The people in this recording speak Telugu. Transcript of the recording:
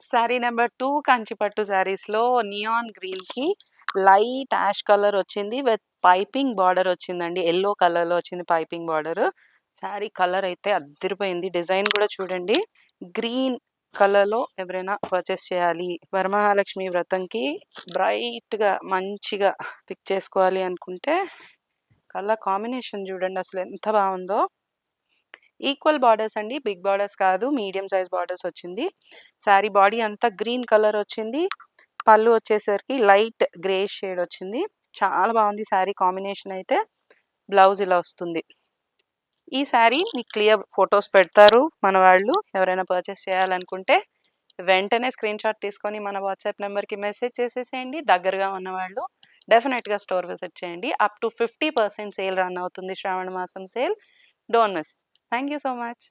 శారీ నెంబర్ 2 కంచిపట్టు శారీస్‌లో నియాన్ గ్రీన్‌కి లైట్ యాష్ కలర్ వచ్చింది. విత్ పైపింగ్ బార్డర్ వచ్చిందండి. యెల్లో కలర్‌లో వచ్చింది పైపింగ్ బార్డర్. శారీ కలర్ అయితే అద్దిరిపోయింది. డిజైన్ కూడా చూడండి. గ్రీన్ కలర్‌లో ఎవరైనా పర్చేస్ చేయాలి. వరమహాలక్ష్మి వ్రతంకి బ్రైట్‌గా మంచిగా పిక్ చేసుకోవాలి అనుకుంటే కలర్ కాంబినేషన్ చూడండి అసలు ఎంత బావుందో. ఈక్వల్ బార్డర్స్ అండి. బిగ్ బార్డర్స్ కాదు. మీడియం సైజ్ బార్డర్స్ వచ్చింది. శారీ బాడీ అంతా గ్రీన్ కలర్ వచ్చింది. పళ్ళు వచ్చేసరికి లైట్ గ్రే షేడ్ వచ్చింది. చాలా బాగుంది శారీ కాంబినేషన్ అయితే. బ్లౌజ్ ఇలా వస్తుంది. ఈ శారీ మీకు క్లియర్ ఫోటోస్ పెడతారు మన వాళ్ళు. ఎవరైనా పర్చేస్ చేయాలనుకుంటే వెంటనే స్క్రీన్‌షాట్ తీసుకొని మన వాట్సాప్ నంబర్‌కి మెసేజ్ చేసేసేయండి. దగ్గరగా ఉన్నవాళ్ళు డెఫినిట్‌గా స్టోర్ విజిట్ చేయండి. అప్ టు 50% సేల్ రన్ అవుతుంది. శ్రావణ మాసం sale. Don't miss. Thank you so much.